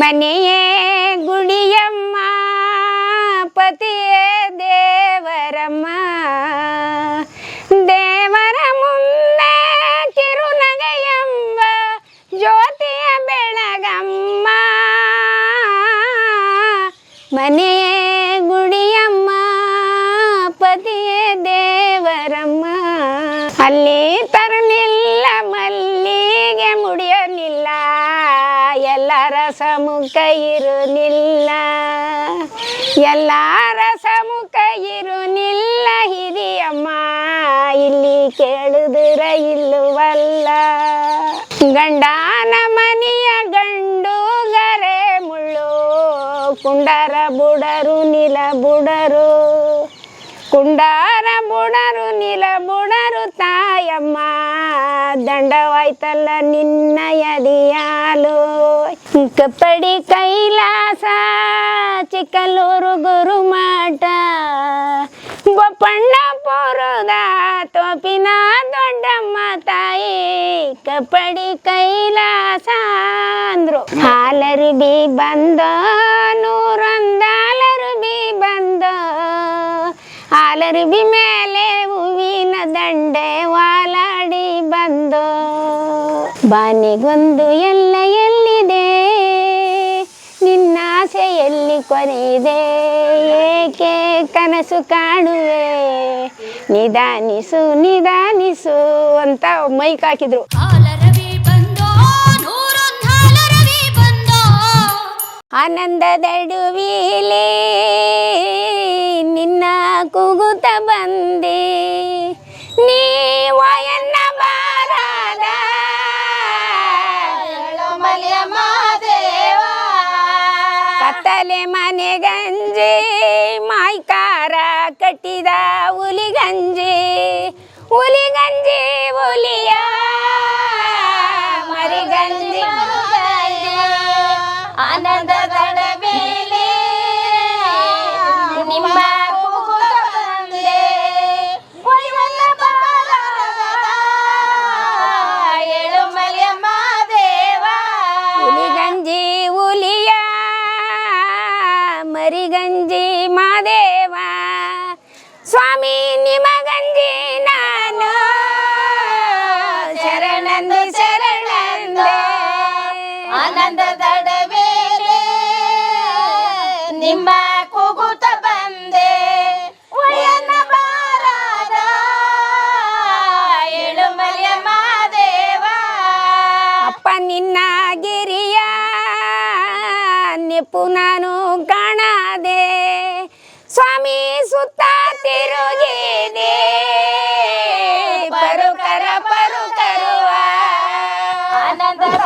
ಮನೆಯೇ ಗುಡಿಯಮ್ಮ ಪತಿಯೇ ದೇವರಮ್ಮ ದೇವರ ಮುಂದೆ ಕಿರುನಗೆಯೆಂಬ ಜ್ಯೋತಿಯ ಬೆಳಗಮ್ಮ ಮನೆಯೇ ಗುಡಿಯಮ್ಮ ಪತಿಯೇ ದೇವರಮ್ಮ ಅಲ್ಲಿ ತರಲಿಲ್ಲ ಮಲ್ಲಿಗೆ ಮುಡಿಯಲಿಲ್ಲ ಎಲ್ಲರ ಸಮ್ಮುಖ ಇರಲಿಲ್ಲ ಎಲ್ಲರ ಸಮ್ಮುಖ ಇರಲಿಲ್ಲ ಹಿರಿಯಮ್ಮ ಇಲ್ಲಿ ಕೇಳಿದ್ರ ಇಲ್ಲವಲ್ಲ ಗಂಡನ ಮನೆಯ ಗಂಡುಗರೆ ಮುಳ್ಳು ಕುಂಡರ ಬುಡರು ನಿಲ ಬುಡರು ಕುಂಡಾರ ಬುಡರು ನಿಲ ಬುಡರು ತಾಯಮ್ಮ ದಂಡವಾಯ್ತಲ್ಲ ನಿನ್ನ ಎದಿಯಾಲು ಕಪ್ಪಡಿ ಕೈಲಾಸ ಚಿಕ್ಕಲ್ಲೂರು ಗುರುಮಾಟ ಬೊಪ್ಪಣ್ಣ ಪೋರದ ತೋಪಿನ ದೊಡ್ಡಮ್ಮ ತಾಯಿ ಕಪ್ಪಡಿ ಕೈಲಾಸ ಅಂದ್ರು ಹಾಲರುಬಿ ಬಂದ ನೂರೊಂದಾಲರುಬಿ ಬಂದ ಹಾಲರುಬಿ ಮೇಲೆ ಹೂವಿನ ದಂಡೆ ವಾಲಾಡಿ ಬಂದು ಬಾನಿಗೊಂದು ಎಲ್ಲ ಎಲ್ಲಿದೆ ನಿನ್ನ ಆಸೆ ಎಲ್ಲಿ ಕೊನೆಯಿದೆ ಏಕೆ ಕನಸು ಕಾಣುವೆ ನಿಧಾನಿಸು ನಿಧಾನಿಸು ಅಂತ ಮೈಕ್ ಹಾಕಿದ್ರು ಆನಂದದಡುವಿಲಿ ನಿನ್ನ ಕೂಗುತ್ತ ಬಂದೆ ನೀವಯನ್ನ ಬಾರದ ಕತ್ತಲೆ ಮನೆಗಂಜಿ ಮಾಯ್ಕಾರ ಕಟ್ಟಿದ ಹುಲಿಗಂಜಿ ಹುಲಿಗಂಜಿ ಹುಲಿಯ ಮರಿಗಂಜಿ ಆನಂದದ ಬೇಲೆ ನಿಮ್ಮ ಹುಲಿಗಂಜಿ ಹುಲಿಯ ಮರಿಗಂಜಿ ಮಾದೇವ ಸ್ವಾಮಿ ನಿಮಗಂಜಿ ನಾನು ಶರಣಂದು ಶರಣಂದೆ ಆನಂದದ ಬೇಲೆ ನಿಮ್ಮ ಕೂಗುತ್ತ ಬಂದೆ ಒಯ್ಯನ್ನ ಬಾರದ ಎಳುಮಲೆಯ ಮಾದೇವ ಅಪ್ಪ ನಿನ್ನ ಗಿರಿಯ ನೆಪ್ಪು ನಾನು ಕಾಣದೆ ಸ್ವಾಮಿ ಸುತ್ತ ತಿರುಗಿದೆ ಪರುಕರ ಪರುಕರುವ ಆನಂದದ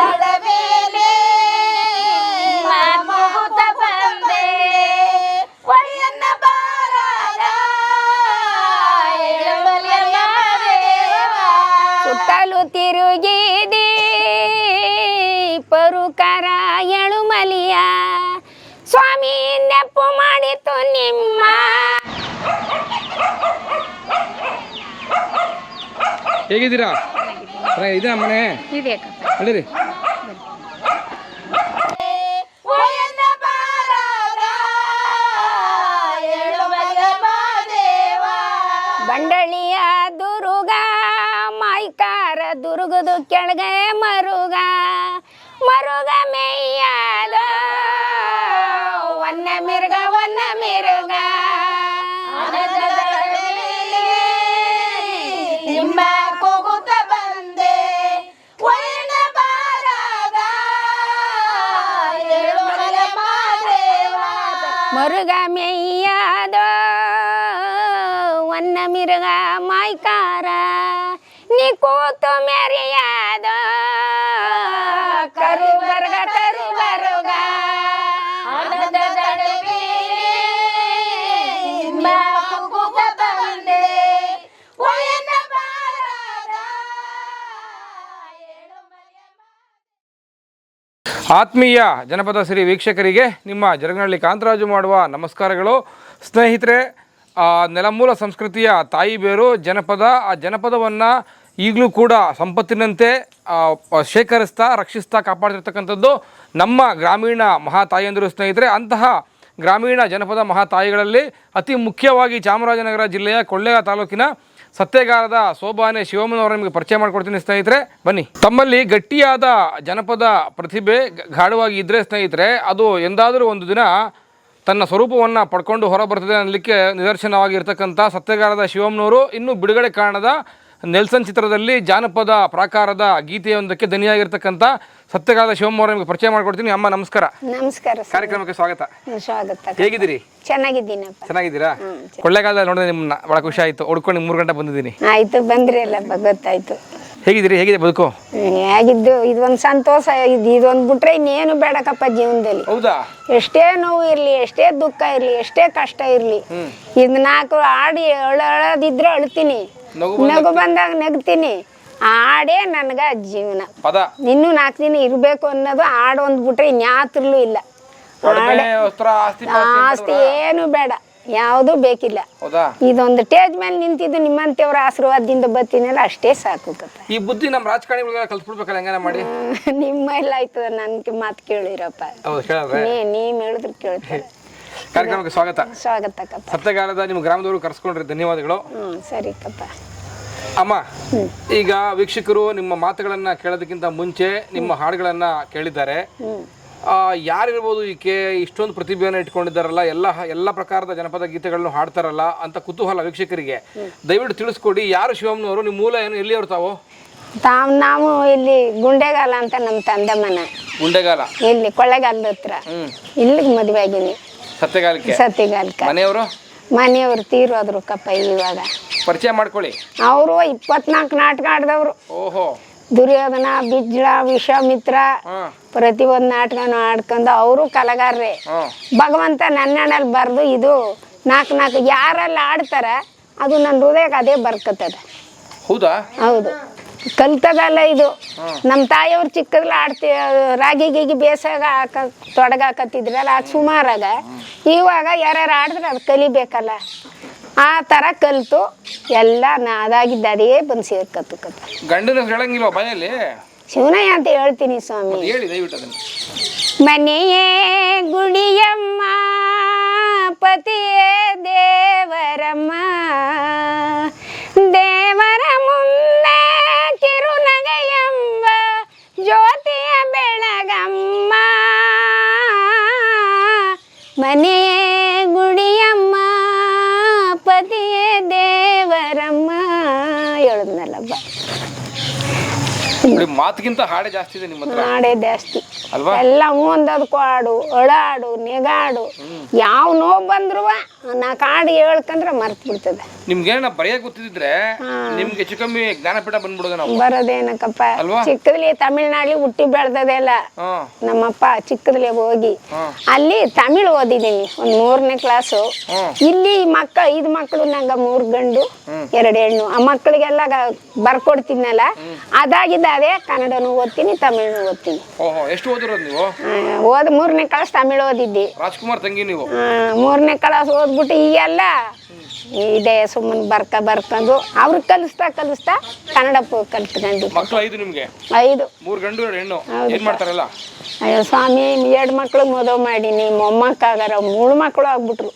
ಬೇಲೆ ಕೂಗುತ್ತ ಬಂದೆ ಒಯ್ಯನ್ನ ಬಾರದ ಎಳುಮಲೆಯ ಮಾದೇವ ಸುತ್ತಲೂ ತಿರುಗಿದಿ ಪರುಕರ ಎಳುಮಲಿಯ ಸ್ವಾಮಿ ನೆಪ್ಪು ಮಾಡಿತು ನಿಮ್ಮ ಹೇಗಿದ್ದೀರಾ ಇದೆ ಮನೆ ಹೇಳಿರಿ ಬಂಡಳಿಯ ದುರುಗ ಮಾಯ್ಕಾರ ದುರ್ಗದ ಕೆಳಗೆ ಮರುಗ ಮರುಗ ಮೇಯ್ಯಾದ ಒನ್ನ ಮಿರುಗ ನಿಮ್ಮ ಕೂಗುತ್ತ ಬಂದೆ ಒಯ್ಯನ ಬಾರದ ಎಳುಮಲೆಯ ಮಾದೇವ ಮರುಗ ಮೇಯ್ಯಾದ ಒನ್ನ ಮಿರುಗ ಮಾಯ್ಕಾರ ನೀ ಕೂತು ಮೆರೆಯಾದ ಕರು ಬರುಗ ಆತ್ಮೀಯ ಜನಪದ ಸಿರಿ ವೀಕ್ಷಕರಿಗೆ ನಿಮ್ಮ ಜರಗನಹಳ್ಳಿ ಕಾಂತರಾಜು ಮಾಡುವ ನಮಸ್ಕಾರಗಳು. ಸ್ನೇಹಿತರೆ, ನೆಲಮೂಲ ಸಂಸ್ಕೃತಿಯ ತಾಯಿ ಬೇರು ಜನಪದ. ಆ ಜನಪದವನ್ನು ಈಗಲೂ ಕೂಡ ಸಂಪತ್ತಿನಂತೆ ಶೇಖರಿಸ್ತಾ ರಕ್ಷಿಸ್ತಾ ಕಾಪಾಡ್ತಿರ್ತಕ್ಕಂಥದ್ದು ನಮ್ಮ ಗ್ರಾಮೀಣ ಮಹಾತಾಯಿಯಂದಿರು ಸ್ನೇಹಿತರೆ. ಅಂತಹ ಗ್ರಾಮೀಣ ಜನಪದ ಮಹಾತಾಯಿಗಳಲ್ಲಿ ಅತಿ ಮುಖ್ಯವಾಗಿ ಚಾಮರಾಜನಗರ ಜಿಲ್ಲೆಯ ಕೊಳ್ಳೇಗಾಲ ತಾಲೂಕಿನ ಸತ್ತೆಗಾರದ ಸೋಬಾನೆ ಶಿವಮ್ಮನವರ ನಿಮಗೆ ಪರಿಚಯ ಮಾಡಿಕೊಡ್ತೀನಿ ಸ್ನೇಹಿತರೆ, ಬನ್ನಿ. ತಮ್ಮಲ್ಲಿ ಗಟ್ಟಿಯಾದ ಜನಪದ ಪ್ರತಿಭೆ ಗಾಢವಾಗಿ ಇದ್ದರೆ ಸ್ನೇಹಿತರೆ, ಅದು ಎಂದಾದರೂ ಒಂದು ದಿನ ತನ್ನ ಸ್ವರೂಪವನ್ನು ಪಡ್ಕೊಂಡು ಹೊರ ಬರ್ತದೆ ಅನ್ನಲಿಕ್ಕೆ ನಿದರ್ಶನವಾಗಿರ್ತಕ್ಕಂಥ ಸತ್ತೆಗಾರದ ಶಿವಮ್ಮನವರು ಇನ್ನೂ ಬಿಡುಗಡೆ ಕಾಣದ ನೆಲ್ಸನ್ ಚಿತ್ರದಲ್ಲಿ ಜಾನಪದ ಪ್ರಾಕಾರದ ಗೀತೆಯೊಂದಕ್ಕೆ ದನಿಯಾಗಿರ್ತಕ್ಕಂಥ ಸತ್ತೆಗಾರದ ಶಿವಮ್ಮನವರ ನಿಮಗೆ ಪರಿಚಯ ಮಾಡಿಕೊಡ್ತೀನಿ. ಅಮ್ಮ ನಮಸ್ಕಾರ. ನಮಸ್ಕಾರ. ಕಾರ್ಯಕ್ರಮಕ್ಕೆ ಸ್ವಾಗತ. ಸ್ವಾಗತ. ಹೇಗಿದ್ದೀರಿ? ಚೆನ್ನಾಗಿದ್ದೀನಪ್ಪ. ಚೆನ್ನಾಗಿದ್ದೀರಾ? ಕೊಳ್ಳೇಗಾಲದಲ್ಲಿ ನೋಡಿದ್ರೆ ನಿಮ್ಮನ್ನ ಬಹಳ ಖುಷಿ ಆಯ್ತು. ಹುಡ್ಕೊಂಡು 3 ಗಂಟೆ ಬಂದಿದ್ದೀನಿ. ಆಯ್ತು, ಬಂದ್ರಿ ಅಲ್ಲ, ಗೊತ್ತಾಯ್ತು. ಹೇಗಿದ್ದೀರಿ? ಹೇಗಿದೆ ಬದುಕು? ಹೇಗಿದ್ದು ಇದೊಂದು ಸಂತೋಷ, ಇದೊಂದು ಬಿಟ್ರೆ ಇನ್ನೇನು ಬೇಡಕಪ್ಪ ಜೀವನದಲ್ಲಿ. ಹೌದಾ? ಎಷ್ಟೇ ನೋವು ಇರ್ಲಿ, ಎಷ್ಟೇ ದುಃಖ ಇರ್ಲಿ, ಎಷ್ಟೇ ಕಷ್ಟ ಇರ್ಲಿ, ಇದು 4 ಆಡಿ ಅಳದಿದ್ರೆ ಅಳ್ತೀನಿ, ನಗು ಬಂದಾಗ ನಗ್ತೀನಿ. ಹಾಡೇ ನನಗ ಜೀವನ. ಇನ್ನು 4 ದಿನ ಇರ್ಬೇಕು ಅನ್ನೋದು ಹಾಡು ಒಂದು ಬಿಟ್ರೆ ಇನ್ಯಾತ್ರಲ್ಲೂ ಇಲ್ಲ. ಆಸ್ತಿ ಏನು ಬೇಡ, ಯಾವುದು ಬೇಕಿಲ್ಲ. ಇದೊಂದು ಸ್ಟೇಜ್ ಮೇಲೆ ನಿಂತಿದ್ದು ನಿಮ್ಮಂತೆಯವ್ರ ಆಶೀರ್ವಾದದಿಂದ ಬರ್ತೀನಲ್ಲ, ಅಷ್ಟೇ ಸಾಕು. ಈ ಬುದ್ಧಿ ನಮ್ಮ ರಾಜಕಾರಣಿಗಳಿಗೆ ಕಲ್ಸ್ಬಿಡ್ಬೇಕಲ್ಲ, ಹೆಂಗಾನ ಮಾಡಿ. ನಿಮ್ಮ ಎಲ್ಲ ಆಯ್ತದ, ನನ್ಗೆ ಮಾತು ಕೇಳಿರಪ್ಪ. ನೀವ್ ಹೇಳಿದ್ರೆ ಕೇಳ್ತಾರೆ. ಕಾರ್ಯಕ್ರಮಕ್ಕೆ ಸ್ವಾಗತ. ಸ್ವಾಗತ ಕಪ್ಪ. ಸತ್ತೆಗಾಲದ ನಿಮ್ಮ ಗ್ರಾಮದವರು ಕರ್ಸ್ಕೊಂಡ್ರಿ, ಧನ್ಯವಾದಗಳು. ಸರಿ ಕಪ್ಪ. ಅಮ್ಮ, ಈಗ ವೀಕ್ಷಕರು ನಿಮ್ಮ ಮಾತುಗಳನ್ನ ಕೇಳೋದಕ್ಕಿಂತ ಮುಂಚೆ ನಿಮ್ಮ ಹಾಡುಗಳನ್ನ ಕೇಳಿದ್ದಾರೆ. ಯಾರಿರ್ಬೋದು ಈಕೆ ಇಷ್ಟೊಂದು ಪ್ರತಿಭೆಯನ್ನು ಇಟ್ಕೊಂಡಿದ್ದಾರಲ್ಲ, ಎಲ್ಲ ಪ್ರಕಾರದ ಜನಪದ ಗೀತೆಗಳನ್ನು ಹಾಡ್ತಾರಲ್ಲ ಅಂತ ಕುತೂಹಲ ವೀಕ್ಷಕರಿಗೆ. ದಯವಿಟ್ಟು ತಿಳಿಸ್ಕೊಡಿ, ಯಾರು ಶಿವಮ್ಮನವರು? ನಿಮ್ಮ ಮೂಲ ಏನು? ಎಲ್ಲಿಯವರು ತಾವು? ನಾವು ಇಲ್ಲಿ ಗುಂಡೆಗಾಲ ಅಂತ ನಮ್ಮ ತಂದೆ ಮನೆ. ಗುಂಡೆಗಾಲ ಇಲ್ಲಿ ಕೊಳ್ಳೇಗಾಲದ ಹತ್ರ. ಇಲ್ಲಿಗೆ ಮದುವೆ ಆಗಿನಿ. ಸತ್ತೆಗಾಲಕ್ಕೆ. ಮನೆಯವರು ತೀರೋದ್ರು ಕಪ್ಪ. ಇವಾಗ ಪರಿಚಯ ಮಾಡ್ಕೊಳ್ಳಿ. ಅವರು 24 ನಾಟಕ ಆಡ್ದವ್ರು. ದುರ್ಯೋಧನ, ಬಿಜ್ಳ, ವಿಶ್ವಾಮಿತ್ರ, ಪ್ರತಿಯೊಂದು ನಾಟಕನು ಆಡ್ಕೊಂಡು ಅವರು ಕಲಾಗಾರರೇ. ಭಗವಂತ ನನ್ನಲ್ಲಿ ಬರ್ದು ಇದು 4 ಯಾರೆಲ್ಲ ಆಡ್ತಾರ ಅದು ನನ್ನ ಹೃದಯಕ್ಕೆ ಅದೇ ಬರ್ಕತ್ತದ. ಹೌದಾ? ಹೌದು, ಕಲ್ತದಲ್ಲ ಇದು. ನಮ್ಮ ತಾಯಿಯವ್ರು ಚಿಕ್ಕದ್ಲ ರಾಗಿ ಗೀಗಿ ಬೇಸಾಗ ತೊಡಗಾಕತ್ತಿದ್ರಲ್ಲ, ಅದು ಸುಮಾರಾಗ. ಇವಾಗ ಯಾರ್ಯಾರು ಆಡಿದ್ರೆ ಅದು ಕಲಿಬೇಕಲ್ಲ, ಆ ಥರ ಕಲಿತು ಎಲ್ಲ ಅದಾಗಿದ್ದ ಅದೇ ಬಂದು ಸೇರ್ಕತ್ತು. ಗಂಡನ ಹೇಳಂಗಿಲ್ವ ಬಾಯಲ್ಲಿ? ಶಿವನಯ್ಯ ಅಂತ ಹೇಳ್ತೀನಿ ಸ್ವಾಮಿ. ಮನೆಯೇ ಗುಡಿಯಮ್ಮ, ಪತಿಯೇ ದೇವರಮ್ಮ, ದೇವರ ಮುಂದೆ ಕಿರುನಗೆಯಂಬ ಜ್ಯೋತಿಯ ಬೆಳಗಮ್ಮ, ಮನೆಯೇ ಗುಡಿಯಮ್ಮ, ಪತಿಯೇ ದೇವರಮ್ಮ ಹೇಳದ್ನಲ್ಲಬ್ಬ. ಮಾತಿಗಿಂತ ಹಾಡೇ ಜಾಸ್ತಿ ಇದೆ ನಿಮ್ಮ ಹತ್ರ. ಹಾಡೇ ಜಾಸ್ತಿ ಎಲ್ಲ. ಒಂದದಕ್ಕೂ ಹಾಡು, ಅಳಾಡು, ನೆಗಾಡು, ಯಾವ ನೋವು ಬಂದ್ರು ನಾ ಕಾಡು ಹೇಳ್ಕಂದ್ರೆ ಮರ್ತ್ ಬಿಡ್ತದೆ. ನಿಮ್ಗೆ ಬರೆಯಕ್ ಗೊತ್ತಿದ್ರೆ ನಿಮ್ಗೆ ಹೆಚ್ಚು ಕಮ್ಮಿ ಜ್ಞಾನಪೀಠ ಬಂದ್ಬಿಡೋದು. ನಾವು ಬರೋದೇನಕ್ಕಪ್ಪ, ಚಿಕ್ಕದ್ಲಿ ತಮಿಳ್ನಾಡಿ ಹುಟ್ಟಿ ಬೆಳ್ದದೆಲ್ಲ. ನಮ್ಮಪ್ಪ ಚಿಕ್ಕದ್ಲಿ ಹೋಗಿ ಅಲ್ಲಿ ತಮಿಳ್ ಓದಿದೀನಿ, ಒಂದು 3ನೇ ಕ್ಲಾಸು. ಇಲ್ಲಿ 5 ಮಕ್ಕಳು, ನಂಗ 3 ಗಂಡು 2 ಹೆಣ್ಣು. ಆ ಮಕ್ಕಳಿಗೆಲ್ಲ ಬರ್ಕೊಡ್ತೀನಲ್ಲ, ಅದಾಗಿದ್ದ ಅದೇ ಕನ್ನಡನು ಓದ್ತೀನಿ, ತಮಿಳ್ನು ಓದ್ತೀನಿ. ಎಷ್ಟು ಓದಿರೋದು ನೀವು? 3ನೇ ಕ್ಲಾಸ್ ತಮಿಳ್ ಓದಿದ್ದಿ. ರಾಜ್ಕುಮಾರ್ ತಂಗಿ ನೀವು? 3ನೇ ಕ್ಲಾಸ್ ಓದ್ಬಿಟ್ಟು ಈಗೆಲ್ಲ ಇದೇ ಸುಮ್ಮನೆ ಬರ್ಕೊಂಡು ಅವ್ರಿಗೆ ಕಲಿಸ್ತಾ ಕನ್ನಡ ಕಲ್ತ್ಕೊಂಡು. ಮಕ್ಕಳು 5 ನಿಮ್ಗೆ? 5. 3 ಗಂಡು 2 ಹೆಣ್ಣು. ಏನ್ ಮಾಡ್ತಾರಲ್ಲ? ಅಯ್ಯೋ ಸ್ವಾಮಿ, 2 ಮಕ್ಳು ಮದುವೆ ಮಾಡೀನಿ. ಮೊಮ್ಮಕ್ಕಾಗಾರ 3 ಮಕ್ಕಳು ಆಗ್ಬಿಟ್ರು.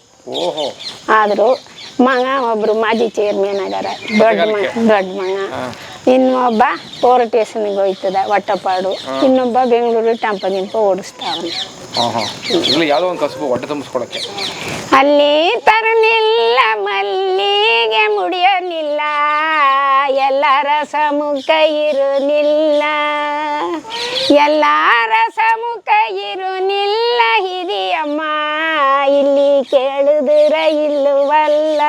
ಆದ್ರು ಮಗ ಒಬ್ರು ಮಾಜಿ ಚೇರ್ಮನ್ ಆಗಾರ, ದೊಡ್ಡ ಮಗ. ಇನ್ನೊಬ್ಬ ಪೋರ್ ಸ್ಟೇಷನ್ಗೆ ಹೋಯ್ತದ ಒಟ್ಟಪಾಡು. ಇನ್ನೊಬ್ಬ ಬೆಂಗಳೂರು ಟಂಪ ಓಡಿಸ್ತಾವನು. ಅಲ್ಲಿ ತರಲಿಲ್ಲ ಮಲ್ಲಿಗೆ ಮುಡಿಯಲಿಲ್ಲ, ಎಲ್ಲರ ಸಮ್ಮುಖ ಇರುನಿಲ್ಲ, ಎಲ್ಲರ ಸಮ್ಮುಖ ಇರುನಿಲ್ಲ, ಹಿರಿಯಮ್ಮ ಇಲ್ಲಿ ಕೇಳಿದ್ರ ಇಲ್ಲವಲ್ಲ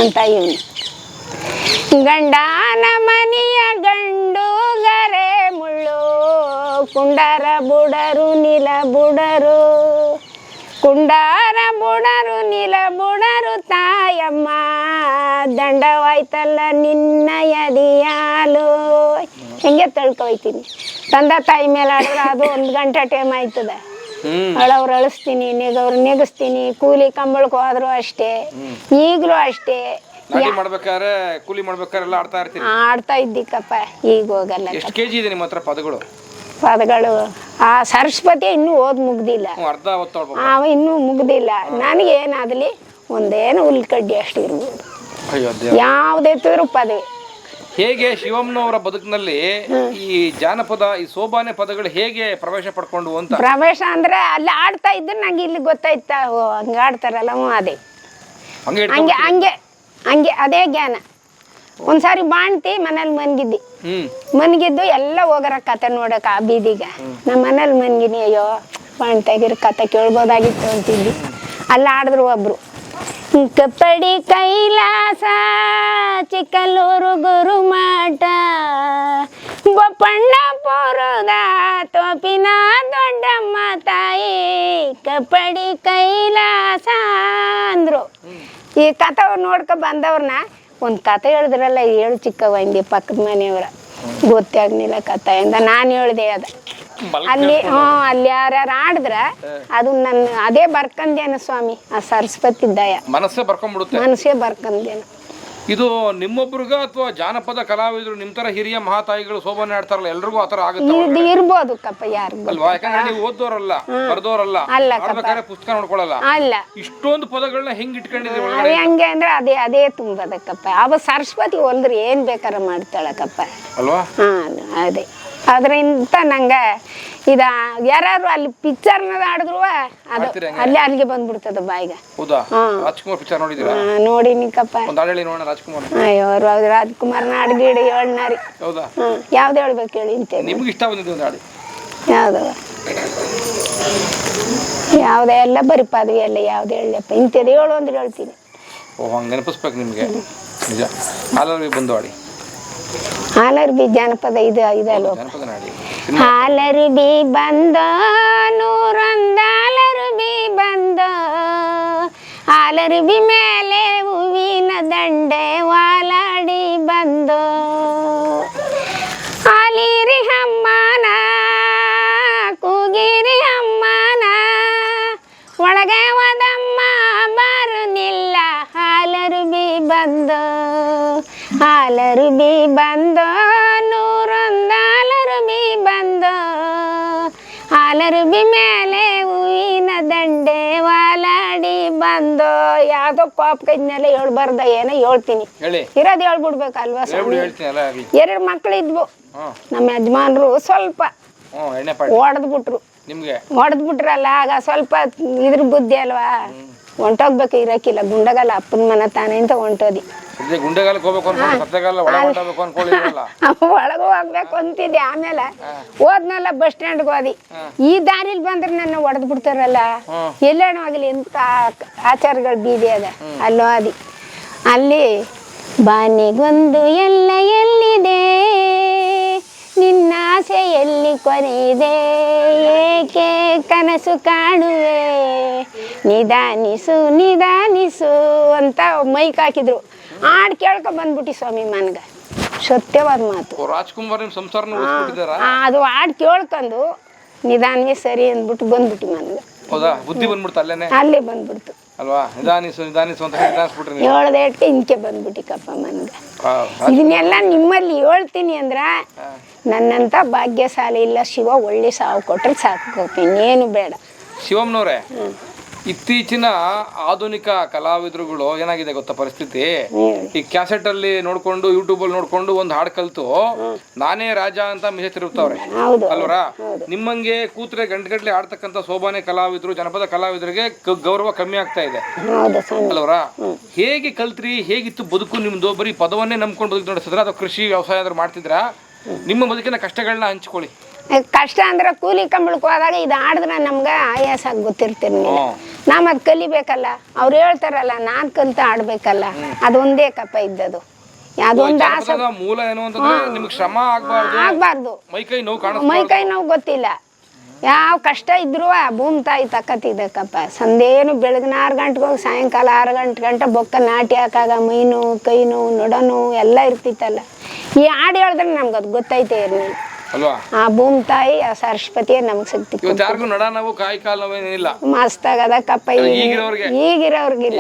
ಅಂತ ಇವನು. ಗಂಡನ ಮನೆಯ ಗಂಡು ಗರೆ ಮುಳ್ಳು, ಕುಂಡರ ಬುಡರು ನಿಲ ಬುಡರು, ಕುಂಡರ ಬುಡರು ನಿಲ ಬುಡರು, ತಾಯಮ್ಮ ದಂಡವಾಯ್ತಲ್ಲ ನಿನ್ನ ಎದಿಯಾಲು. ಹೆಂಗೆ ತಳ್ಕೊಯ್ತೀನಿ. ತಂದೆ ತಾಯಿ ಮೇಲೆ ಆಡಿದ್ರೆ ಅದು 1 ಗಂಟೆ ಟೈಮ್ ಆಯ್ತದ. ಅಳವ್ರು ಅಳಿಸ್ತೀನಿ, ನೆಗವ್ರು ನೆಗಿಸ್ತೀನಿ. ಕೂಲಿ ಕಂಬಳಕ್ಕೆ ಹೋದ್ರು ಅಷ್ಟೇ, ಈಗಲೂ ಅಷ್ಟೇ. ನಾಟಿ ಮಾಡ್ಬೇಕಾದ್ರೆ ಕೂಲಿ ಮಾಡ್ಬೇಕಾದ್ರೆ ಎಲ್ಲ ಆಡ್ತಾ ಇರ್ತೀರಿ? ಆಡ್ತಾ ಇದ್ದಿಕ್ಕಪ್ಪ, ಈಗ ಹೋಗಲ್ಲ. ಎಷ್ಟು ಕೆಜಿ ಇದೆ ನಿಮ್ಮ ಹತ್ರ ಪದಗಳು? ಪದಗಳು ಆ ಸರಸ್ವತಿ ಇನ್ನೂ ಓದ್ ಮುಗ್ದಿಲ್ಲ, ಅರ್ಧ ಹೊತ್ತು ಅವ ಇನ್ನೂ ಮುಗ್ದಿಲ್ಲ. ನನಗೇನಾದ್ಲಿ ಒಂದೇನು ಹುಲ್ಕಡ್ಡಿ ಅಷ್ಟು ಇರ್ಬೋದು, ಯಾವುದೆತ್ತಿದ್ರು ಪದವಿ. ಹೇಗೆ ಶಿವಮ್ಮನವರ ಬದುಕಿನಲ್ಲಿ ಈ ಜಾನಪದ, ಈ ಸೋಬಾನೆ ಪದಗಳು ಹೇಗೆ ಪ್ರವೇಶ ಪಡ್ಕೊಂಡು ಅಂತ? ಪ್ರವೇಶ ಅಂದ್ರೆ ಅಲ್ಲಿ ಆಡ್ತಾ ಇದ್ರೆ ನಂಗೆ ಇಲ್ಲಿ ಗೊತ್ತಾಯ್ತ, ಹಂಗ ಆಡ್ತಾರಲ್ಲ ಅದೇ ಹಂಗೆ ಹಂಗೆ ಹಂಗೆ ಅದೇ ಜ್ಞಾನ. ಒಂದ್ಸಾರಿ ಬಾಣ್ತಿ ಮನೇಲಿ ಮನ್ಗಿದ್ದಿ, ಮನ್ಗಿದ್ದು ಎಲ್ಲ ಹೋಗರ ಕತೆ ನೋಡಕ್ ಆ ಬೀದಿಗ. ನಮ್ಮ ಮನೇಲಿ ಮನ್ಗಿನಿ, ಅಯ್ಯೋ ಬಾಣ್ತಾಗಿರ ಕತೆ ಕೇಳ್ಬೋದಾಗಿತ್ತು ಅಂತಿದ್ದಿ. ಅಲ್ಲಿ ಆಡಿದ್ರು ಒಬ್ರು, ಕಪ್ಪಡಿ ಕೈಲಾಸ ಚಿಕ್ಕಲ್ಲೂರು ಗುರುಮಾಟ ಬೊಪ್ಪಣ್ಣಪುರದ ತೋಪಿನ ದೊಡ್ಡಮ್ಮ ತಾಯಿ ಕಪ್ಪಡಿ ಕೈಲಾಸ ಅಂದ್ರು. ಈ ಕತೆ ನೋಡ್ಕೊ ಬಂದವ್ರನ್ನ ಒಂದು ಕತೆ ಹೇಳಿದ್ರಲ್ಲ, ಹೇಳು ಚಿಕ್ಕವ ಹಿಂದೆ ಪಕ್ಕದ ಮನೆಯವರ ಗೊತ್ತೇ ಆಗ್ಲಿಲ್ಲ ಕತೆ ಇಂದ ನಾನು ಹೇಳ್ದೆ. ಅದ ಅಲ್ಲಿ ಅಲ್ಲಿ ಯಾರ್ಯಾರು ಆಡಿದ್ರ ಅದು ನನ್ನ ಅದೇ ಬರ್ಕಂದೇನ ಸ್ವಾಮಿ, ಆ ಸರಸ್ವತಿ ದಯ ಮನಸ್ಸೇ ಬರ್ಕೊಂಡ್ಬಿಡುತ್ತೆ, ಮನಸ್ಸೇ ಬರ್ಕಂದೇನ. ಇದು ನಿಮ್ಮೊಬ್ರಿಗ ಅಥವಾ ಜಾನಪದ ಕಲಾವಿದರು ನಿಮ್ ತರ ಹಿರಿಯ ಮಹಾತಾಯಿಗಳು ಸೋಬಾನೆ ಆಡ್ತಾರಲ್ಲ, ಎಲ್ರಿಗೂ ಆತರ ಆಗುತ್ತೆ? ಇರ್ಬೋದು ಕಪ್ಪ, ಯಾರು ಅಲ್ವಾ? ಯಾಕಂದ್ರೆ ನೀವು ಓದೋರಲ್ಲ, ಬರ್ದೋರಲ್ಲ, ಆಡ್ಬೇಕಾದ್ರೆ ಪುಸ್ತಕ ನೋಡ್ಕೊಳಲ್ಲ. ಅಲ್ಲ, ಇಷ್ಟೊಂದು ಪದಗಳನ್ನ ಹೆಂಗ್ ಇಟ್ಕೊಂಡಿದ್ದೀವಿ? ಹೆಂಗೆ ಅಂದ್ರೆ ಅದೇ ತುಂಬದಕ್ಕಪ್ಪ. ಅವ ಸರಸ್ವತಿ ಹೊಲ್ದ್ರೆ ಏನ್ ಬೇಕಾರ ಮಾಡ್ತಾಳಕಪ್ಪ, ಅಲ್ವಾ? ಅದೇ ಅದ್ರಿಂದ ನಂಗ ಇದ ಯಾರು ಅಲ್ಲಿ ಪಿಕ್ಚರ್ನ ಆಡಿದ್ರು ಅದು ಅಲ್ಲಿಗೆ ಬಂದ್ಬಿಡ್ತದ ಬಾಯಿಗ. ಹೌದಾ? ರಾಜ್ಕುಮಾರ್ ಪಿಕ್ಚರ್ ನೋಡಿದೀರಾ? ನೋಡಿನಿಕಪ್ಪ. ರಾಜ್ಕುಮಾರ್. ಅಯ್ಯೋ ರಾಜ್ಕುಮಾರ್ನ ಹಾಡ್ಗಿಡಿ ಹೇಳ್ನಾರಿ. ಹೌದಾ? ಯಾವ್ದು ಹೇಳ್ಬೇಕು ಹೇಳಿ? ಇಂತ ನಿಮ್ಗೆ ಇಷ್ಟ ಬಂದಿದ್ದು ಒಂದು ಹಾಡಿ ಯಾವ್ದು? ಯಾವ್ದೇ ಎಲ್ಲ ಬರೀ ಪದವಿ ಎಲ್ಲ ಯಾವ್ದು ಹೇಳಪ್ಪ, ಇಂಥದ್ದು ಹೇಳು ಅಂದ್ರೆ ಹೇಳ್ತೀನಿ. ಓ, ಹಂಗೆ ನೆನಪಿಸ್ಬೇಕು ನಿಮ್ಗೆ. ನಿಜ. ಹಾಲರ್ಬಿ ಬಂದು ಹಾಡಿ. ಹಾಲರ್ಬಿ ಜಾನಪದ ಇದಲ್ವ? ಹಾಲರ್ಬಿ ಬಂದ ನೂರೊಂದು ಹಾಲರ್ಬಿ ಬಂದ, ಹಾಲರ್ಬಿ ಮೇಲೆ ಹೂವಿನ ದಂಡೆ ವಾಲಾಡಿ ಬಂದು, ಹಾಲಿರಿ ಅಮ್ಮನ ಕೂಗಿರಿ ಅಮ್ಮನ ಒಳಗೆ ಹೋದಮ್ಮ ಬರುನಿಲ್ಲ, ಹಾಲರ್ಬಿ ಬಂದು ಹಾಲರ್ಬಿ ಬಂದು ನೂರೊಂದು ಹಾಲರ್ಬಿ ಬಂದು, ಹಾಲರ್ಬಿ ಮೇಲೆ ಹೂವಿನ ದಂಡೆ ವಾಲಾಡಿ ಬಂದು. ಯಾವ್ದೋ ಪಾಪ ಕೈದ್ನೆಲ್ಲ ಹೇಳ್ಬಾರ್ದ, ಏನೋ ಹೇಳ್ತೀನಿ, ಇರೋದು ಹೇಳ್ಬಿಡ್ಬೇಕಲ್ವಾ? 2 ಮಕ್ಳು ಇದ್ವು ನಮ್ಮ ಯಜಮಾನ್ರು, ಸ್ವಲ್ಪ ಹೊಡೆದ್ಬಿಟ್ರು. ಹೊಡೆದ್ಬಿಟ್ರಲ್ಲ, ಆಗ ಸ್ವಲ್ಪ ಇದ್ರ ಬುದ್ಧಿ ಅಲ್ವಾ, ಹೊಂಟೋಗ್ಬೇಕು, ಇರಕ್ಕಿಲ್ಲ. ಗುಂಡಗಲ್ಲ ಅಪ್ಪನ ಮನೆ ತಾನೆ ಅಂತ ಹೊಂಟೋದಿ. ಒಳಗೂ ಹೋಗ್ಬೇಕು ಅಂತಿದ್ದೆ. ಆಮೇಲೆ ಹೋದ್ನಲ್ಲ ಬಸ್ ಸ್ಟ್ಯಾಂಡ್ಗೆ ಹೋದಿ. ಈ ದಾರಿಲಿ ಬಂದ್ರೆ ನನ್ನ ಹೊಡೆದ್ ಬಿಡ್ತಾರಲ್ಲ, ಎಲ್ಲೇನೋ ಆಗ್ಲಿ ಇಂತ ಆಚಾರಗಳು ಬೀದಿ ಅದ. ಅಲ್ಲಿ ಹೋದಿ, ಅಲ್ಲಿ ಬಾನಿಗೊಂದು ಎಲ್ಲ ಎಲ್ಲಿದೆ, ನಿನ್ನ ಆಸೆ ಎಲ್ಲಿ ಕೊನೆಯಿದೆ, ಏಕೆ ಕನಸು ಕಾಣುವೆ, ನಿಧಾನಿಸು ನಿಧಾನಿಸು ಅಂತ ಮೈಕ್ ಹಾಕಿದ್ರು. ಹಾಡು ಕೇಳ್ಕೊ ಬಂದ್ಬಿಟ್ಟಿ ಸ್ವಾಮಿ ಮನ್ಗ. ಸತ್ಯವಾದ ಮಾತು. ರಾಜ್ಕುಮಾರ್ ಅದು ಹಾಡು ಕೇಳ್ಕೊಂಡು ನಿಧಾನವೇ ಸರಿ ಅಂದ್ಬಿಟ್ಟು ಬಂದ್ಬಿಟ್ಟು ಮನ್ಗ. ಬುದ್ಧಿ ಬಂದ್ಬಿಡ್ತು ಅಲ್ಲೇ ಬಂದ್ಬಿಡ್ತು ಅಲ್ವಾ? ನಿಧಾನಿಸು ನಿಧಾನಿಸು ಅಂತ ಹೇಳ್ದೇಟ್ಗೆ ಇಂಕೆ ಬಂದ್ಬಿಟ್ಟಿಕಪ್ಪ ಮನ್ಗ. ಇದನ್ನೆಲ್ಲ ನಿಮ್ಮಲ್ಲಿ ಹೇಳ್ತೀನಿ ಅಂದ್ರ ನನ್ನಂತ ಭಾಗ್ಯಶಾಲಿ ಇಲ್ಲ ಶಿವ. ಒಳ್ಳೆ ಸಾವು ಕೊಟ್ರೆ ಸಾಕು, ಇನ್ನೇನು ಬೇಡ. ಶಿವಮ್ಮನವ್ರೆ, ಇತ್ತೀಚಿನ ಆಧುನಿಕ ಕಲಾವಿದರುಗಳು ಏನಾಗಿದೆ ಗೊತ್ತಾ ಪರಿಸ್ಥಿತಿ? ಈ ಕ್ಯಾಸೆಟ್ ಅಲ್ಲಿ ನೋಡ್ಕೊಂಡು, ಯೂಟ್ಯೂಬ್ ಅಲ್ಲಿ ನೋಡ್ಕೊಂಡು ಒಂದು ಹಾಡು ಕಲ್ತು ನಾನೇ ರಾಜ ಅಂತ ಮಿಸೆ ತಿರುಗ್ತಾವ್ರೆ, ಅಲ್ವರಾ? ನಿಮ್ಮಂಗೆ ಕೂತ್ರೆ ಗಂಟೆಗಟ್ಲೆ ಆಡ್ತಕ್ಕಂಥ ಸೋಬಾನೆ ಕಲಾವಿದರು, ಜನಪದ ಕಲಾವಿದರಿಗೆ ಗೌರವ ಕಮ್ಮಿ ಆಗ್ತಾ ಇದೆ, ಅಲ್ವರಾ? ಹೇಗೆ ಕಲ್ತ್ರಿ? ಹೇಗಿತ್ತು ಬದುಕು ನಿಮ್ದು? ಬರೀ ಪದವನ್ನೇ ನಂಬ್ಕೊಂಡು ಬದುಕು ನಡೆಸಿದ್ರ ಅಥವಾ ಕೃಷಿ ವ್ಯವಸಾಯ ಆದ್ರೂ ಮಾಡ್ತಿದ್ರ? ನಿಮ್ಮ ಬದುಕಿನ ಕಷ್ಟಗಳನ್ನ ಹಂಚ್ಕೊಳ್ಳಿ. ಕಷ್ಟ ಅಂದ್ರೆ ಕೂಲಿ ಕಂಬಳಕ್ಕೆ ಹೋದಾಗ ಇದು ಆಡಿದ್ರೆ ನಮ್ಗೆ ಆಯಾಸ ಗೊತ್ತಿರ್ತಿರ್ಲಿಲ್ಲ. ನಾವ್ ಅದ್ ಕಲಿಬೇಕಲ್ಲ, ಅವ್ರು ಹೇಳ್ತಾರಲ್ಲ ನಾನ್ ಕಲ್ತ ಆಡ್ಬೇಕಲ್ಲ, ಅದೊಂದೇ ಕಪ್ಪ ಇದ್ದದು. ಯಾವ್ದೊಂದು ಆಸೆ. ಮೂಲ ಏನು ಅಂತಂದ್ರೆ ನಿಮ್ಗೆ ಶ್ರಮ ಆಗ್ಬಾರ್ದು, ಮೈಕೈ ನೋವು ಗೊತ್ತಿಲ್ಲ. ಯಾವ ಕಷ್ಟ ಇದ್ರು ಭೂಮಿ ತಾಯಿ ತಕ್ಕತ್ತಿದ್ದಕ್ಕಪ್ಪ. ಸಂದೇನು ಬೆಳಗಿನ 6 ಗಂಟೆಗೆ ಹೋಗಿ ಸಾಯಂಕಾಲ 6 ಗಂಟೆ ಬೊಕ್ಕ ನಾಟಿ ಹಾಕಾಗ ಮೈ ನೋವು, ಕೈ ನೋವು, ನೊಡ ನೋವು ಎಲ್ಲ ಇರ್ತಿತ್ತಲ್ಲ. ಈ ಹಾಡು ಹೇಳಿದ್ರೆ ನಮ್ಗೆ ಅದು ಗೊತ್ತೈತೆ ಇರ್ಲಿಲ್ಲ. ಅಲ್ವಾ? ಆ ಭೂಮಿ ತಾಯಿ ಆ ಸರಸ್ವತಿಯೇ ನಮ್ಗೆ ಶಕ್ತಿ ಇವತ್ತು ಯಾರಿಗೂ ನಡ ನಾವು ಕಾಯಿ ಕಾಲು ನೋವೇನಿಲ್ಲ. ಮಸ್ತ್ ಆಗದಕ್ಕಪ್ಪ. ಈಗಿರೋರ್ಗಿಲ್ಲ,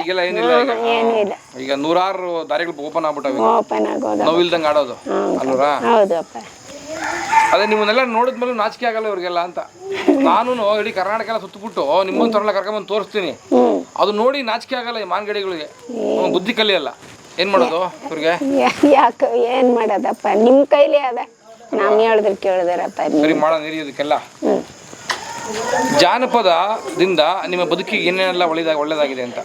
ಈಗೆಲ್ಲ ಏನಿಲ್ಲ. ಏನೂ ಇಲ್ಲ. ಈಗ ನೂರಾರು ದಾರಿಗಳು ಓಪನ್ ಆಗ್ಬಿಟ್ಟವೆ, ಓಪನ್ ಆಗೋದ, ನೋವಿಲ್ದಂಗೆ ಆಡೋದು ಅಲ್ವಾ? ಹೌದು ಅಪ್ಪ. ಅದೇ ನಿಮ್ಮನ್ನೆಲ್ಲ ನೋಡಿದ್ಮೇಲೆ ನಾಚಿಕೆ ಆಗಲ್ಲ ಇವ್ರಿಗೆಲ್ಲ ಅಂತ. ನಾನು ಇಡೀ ಕರ್ನಾಟಕ ಎಲ್ಲ ಸುತ್ತಬಿಟ್ಟು ನಿಮ್ಮಂತವ್ರೆಲ್ಲ ಕರ್ಕೊಂಡ್ಬಂದು ತೋರಿಸ್ತೀನಿ. ಅದು ನೋಡಿ ನಾಚಿಕೆ ಆಗಲ್ಲ ಈ ಮಾನ್ಗಡಿಗಳಿಗೆ. ಬುದ್ಧಿ ಕಲಿಯಲ್ಲ. ಏನ್ ಮಾಡೋದು ಇವ್ರಿಗೆ? ಯಾಕೆ ಏನ್ ಮಾಡೋದಪ್ಪ, ನಿಮ್ ಕೈಲಿ ಅದ. ನಾವ್ ಹೇಳಿದ್ರೆ ಕೇಳಿದಾರಪ್ಪ. ಸರಿ ಮಾಡೋಣ ನೀರಿ ಇದಕ್ಕೆಲ್ಲ. ಜಾನಪದದಿಂದ ನಿಮ್ಮ ಬದುಕಿಗೆ ಏನೇನೆಲ್ಲ ಒಳ್ಳೇದಾಗಿದೆ ಅಂತ?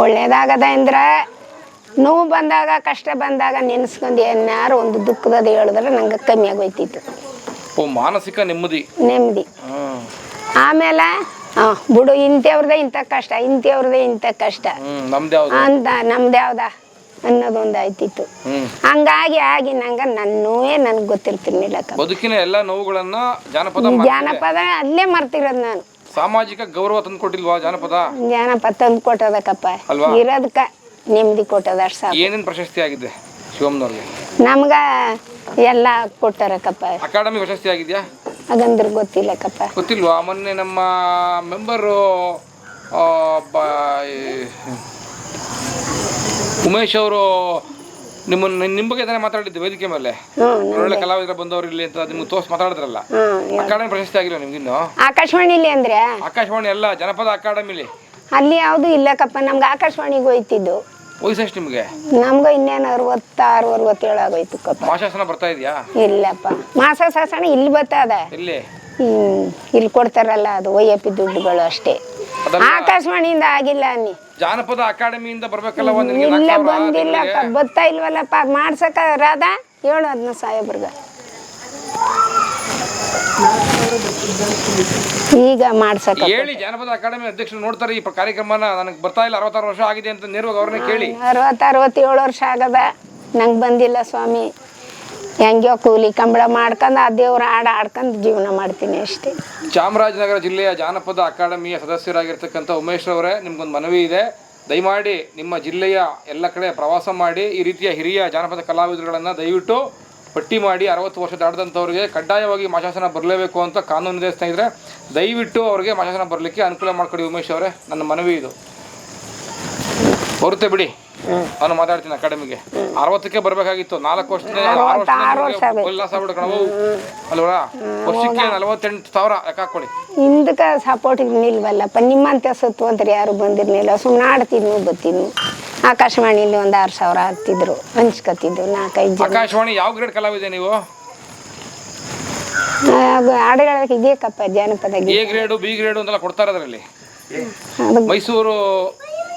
ಒಳ್ಳೇದಾಗದ ಅಂದ್ರೆ ನೋವು ಬಂದಾಗ, ಕಷ್ಟ ಬಂದಾಗ ನೆನ್ಸ್ಕೊಂಡು ಏನಾರು ಒಂದು ದುಃಖದ ಹೇಳಿದ್ರೆ ನಂಗೆ ಕಮ್ಮಿ ಆಗೋಯ್ತಿತ್ತು. ಓ, ಮಾನಸಿಕ ನೆಮ್ಮದಿ. ಆಮೇಲೆ ಬಿಡು, ಇಂಥವ್ರದೇ ಇಂಥ ಕಷ್ಟ, ಇಂಥವ್ರದೇ ಇಂಥ ಕಷ್ಟ ಅಂತ ನಮ್ದು ಯಾವ್ದ ಅನ್ನೋದೊಂದು ಆಯ್ತಿತ್ತು. ಹಂಗಾಗಿ ನಂಗೆ ನನ್ಗೆ ಗೊತ್ತಿರ್ತಿರ್ಲಿಲ್ಲ. ಬದುಕಿನ ಎಲ್ಲ ನೋವುಗಳನ್ನ ಜಾನಪದ ಅಲ್ಲೇ ಮರ್ತಿರೋದು ನಾನು. ಸಾಮಾಜಿಕ ಗೌರವ ತಂದು ಕೊಟ್ಟಿಲ್ವಾ ಜಾನಪದ? ಜಾನಪದ ತಂದು ಕೊಟ್ಟದಕ್ಕಪ್ಪ, ಇರೋದಕ್ಕ ನೆಮ್ಮದಿ ಕೊಟ್ಟದ ಅಷ್ಟು ಸಾಕು. ಏನೇನು ಪ್ರಶಸ್ತಿ ಆಗಿದೆ ಶಿವಮ್ಮನವ್ರಿಗೆ? ನಮ್ಗ ಎಲ್ಲ ಕೊಟ್ಟಾರಕ್ಕಪ್ಪ. ಅಕಾಡೆಮಿ ಪ್ರಶಸ್ತಿ ಆಗಿದ್ಯಾ? ಹಾಗಂದ್ರೆ ಗೊತ್ತಿಲ್ಲಕ್ಕಪ್ಪ. ಗೊತ್ತಿಲ್ವಾ? ಮೊನ್ನೆ ನಮ್ಮ ಮೆಂಬರು ಉಮೇಶ್ ಅವರು ನಿಮ್ಮ ಬಗ್ಗೆ ತಾನೇ ಮಾತಾಡಿದ್ದು ವೇದಿಕೆ ಮೇಲೆ. ಒಳ್ಳೆ ಕಲಾವಿದರ ಬಂದವರು ಇಲ್ಲಿ ಅಂತ ನಿಮ್ಗೆ ತೋರ್ಸಿ ಮಾತಾಡಿದ್ರಲ್ಲ, ಅಕಾಡೆಮಿ ಪ್ರಶಸ್ತಿ ಆಗಿಲ್ಲ ನಿಮ್ಗಿನ್ನು? ಆಕಾಶವಾಣಿಲಿ ಅಂದ್ರೆ ಆಕಾಶವಾಣಿ ಅಲ್ಲ, ಜನಪದ ಅಕಾಡೆಮಿಲಿ. ಅಲ್ಲಿ ಯಾವ್ದು ಇಲ್ಲಕ್ಕಪ್ಪ. ನಮ್ಗೆ ಆಕಾಶವಾಣಿಗೆ ಹೋಯ್ತಿದ್ದು. ವಯಸ್ಸೆಷ್ಟು ನಿಮ್ಗೆ? ನಮ್ಗೆ ಇನ್ನೇನು 66, 67 ಆಗೋಯ್ತು ಕಪ್ಪ. ಮಾಸಾಸನ ಬರ್ತಾ ಇದೆಯಾ? ಇಲ್ಲಪ್ಪ, ಮಾಸಾಸನ ಇಲ್ಲಿ ಬರ್ತದ. ಇಲ್ಲಿ ಕೊಡ್ತಾರಲ್ಲ, ಅದು ಒಯ್ಯಪ್ಪಿ ದುಡ್ಡುಗಳು ಅಷ್ಟೇ. ಆಕಾಶವಾಣಿಯಿಂದ ಆಗಿಲ್ಲ ಅನ್ನಿ. ಜಾನಪದ ಅಕಾಡೆಮಿಯಿಂದ ಬರ್ಬೇಕಲ್ಲ? ಇಲ್ಲ, ಬಂದಿಲ್ಲ, ಬರ್ತಾ ಇಲ್ವಲ್ಲಪ್ಪ. ಮಾಡ್ಸಕ ರಾಧಾ ಹೇಳು ಅದನ್ನ ಸಾಹೇಬ್ರಗ. ಈಗ ಮಾಡ್ಸಕ ಹೇಳಿ. ಜಾನಪದ ಅಕಾಡೆಮಿ ಅಧ್ಯಕ್ಷರು ನೋಡ್ತಾರೆ ಈ ಕಾರ್ಯಕ್ರಮನ. ನನಗೆ ಬರ್ತಾ ಇಲ್ಲ, 66 ವರ್ಷ ಆಗಿದೆ ಅಂತ ನೇರವಾಗಿ ಅವ್ರನ್ನೇ ಕೇಳಿ. 67 ವರ್ಷ ಆಗದ, ನಂಗೆ ಬಂದಿಲ್ಲ ಸ್ವಾಮಿ. ಹೆಂಗ್ಯೋ ಕೂಲಿ ಕಂಬಳ ಮಾಡ್ಕೊಂಡು ಆ ದೇವ್ರ ಆಡ್ಕೊಂಡು ಜೀವನ ಮಾಡ್ತೀನಿ ಅಷ್ಟೇ. ಚಾಮರಾಜನಗರ ಜಿಲ್ಲೆಯ ಜಾನಪದ ಅಕಾಡೆಮಿಯ ಸದಸ್ಯರಾಗಿರ್ತಕ್ಕಂಥ ಉಮೇಶ್ ಅವರೇ, ನಿಮ್ಗೊಂದು ಮನವಿ ಇದೆ. ದಯಮಾಡಿ ನಿಮ್ಮ ಜಿಲ್ಲೆಯ ಎಲ್ಲ ಕಡೆ ಪ್ರವಾಸ ಮಾಡಿ ಈ ರೀತಿಯ ಹಿರಿಯ ಜಾನಪದ ಕಲಾವಿದರುಗಳನ್ನು ದಯವಿಟ್ಟು ಪಟ್ಟಿ ಮಾಡಿ 60 ವರ್ಷ ದಾಟದಂಥವ್ರಿಗೆ ಕಡ್ಡಾಯವಾಗಿ ಮಾಶಾಸನ ಬರಲೇಬೇಕು ಅಂತ ಕಾನೂನಿದೆ ಸ್ನೇಹಿತರೆ. ದಯವಿಟ್ಟು ಅವ್ರಿಗೆ ಮಾಶಾಸನ ಬರಲಿಕ್ಕೆ ಅನುಕೂಲ ಮಾಡಿಕೊಡಿ ಉಮೇಶ್ ಅವರೇ, ನನ್ನ ಮನವಿ ಇದು. ಬರುತ್ತೆ ಬಿಡಿ, ನಾನು ಮಾತಾಡ್ತೀನಿ ಅಕಾಡೆಮಿಗೆ. 60ಕ್ಕೆ ಬರಬೇಕಾಗಿತ್ತು, 4 ವರ್ಷದಿಂದ ಉಲ್ಲಾಸ ಬಿಡ್ಕಣವು ಅಲ್ವಾ? ವರ್ಷಕ್ಕೆ 48,000 ಲೆಕ್ಕ ಹಾಕೊಳ್ಳಿ. ಹಿಂದಕ್ಕೆ ಸಪೋರ್ಟ್ ನಿಲ್ವಲ್ಲಪ್ಪ. ನಿಮ್ಮಂತೆ ಸತ್ತು ಅಂತ ಯಾರು ಬಂದಿರ್ಲಿಲ್ಲ. ಸುಮ್ಮನೆ ಆಡ್ತಿದ್ನು, ಬತ್ತಿದ್ನು. ಆಕಾಶವಾಣಿಲಿ ಒಂದು 6,000 ಹಾಕ್ತಿದ್ರು, ಹಂಚ್ಕೊತಿದ್ರು 4-5 ಜನ. ಆಕಾಶವಾಣಿ ಯಾವ ಗ್ರೇಡ್ ಕಲಾವಿದೆ ನೀವು? ಹಾಡುಗಳಿಗೆ ಇದೆಯಕ್ಕಪ್ಪ ಜಾನಪದ. ಎ ಗ್ರೇಡು, ಬಿ ಗ್ರೇಡು ಅಂತೆಲ್ಲ ಕೊಡ್ತಾರೆ ಅದರಲ್ಲಿ.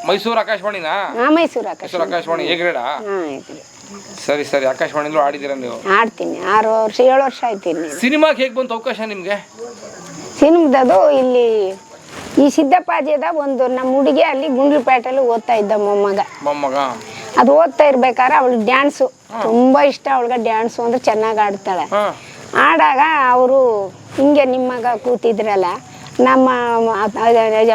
ಮೈಸೂರು ಆಕಾಶವಾಣಿನಾ? ಮೈಸೂರು ಆಕಾಶವಾಣಿ ಎ ಗ್ರೇಡಾ? ಸರಿ ಸರಿ. ಆಕಾಶವಾಣಿಲೂ ಆಡಿದ್ದೀರಾ ನೀವು? ಆಡ್ತೀನಿ. 6 ವರ್ಷ 7 ವರ್ಷ ಆಯ್ತೀನಿ. ಸಿನಿಮಾಗೆ ಹೇಗೆ ಬಂತು ಅವಕಾಶ ನಿಮಗೆ? ಸಿನಿಮಾದದು ಇಲ್ಲಿ ಈ ಸಿದ್ದಪ್ಪಾಜಿದ ಒಂದು ನಮ್ಮ ಹುಡುಗಿ ಅಲ್ಲಿ ಗುಂಡ್ಲುಪೇಟೆಯಲ್ಲಿ ಓದ್ತಾ ಇದ್ದ ಮೊಮ್ಮಗ. ಅದು ಓದ್ತಾ ಇರ್ಬೇಕಾದ್ರೆ ಅವಳಿಗೆ ಡ್ಯಾನ್ಸು ತುಂಬಾ ಇಷ್ಟ. ಅವಳಿಗೆ ಡ್ಯಾನ್ಸು ಅಂದ್ರೆ ಚೆನ್ನಾಗಿ ಆಡ್ತಾಳೆ. ಆಡಾಗ ಅವರು ಹಿಂಗೆ ನಿಮ್ಮ ಮಗ ಕೂತಿದ್ರಲ್ಲ, ನಮ್ಮ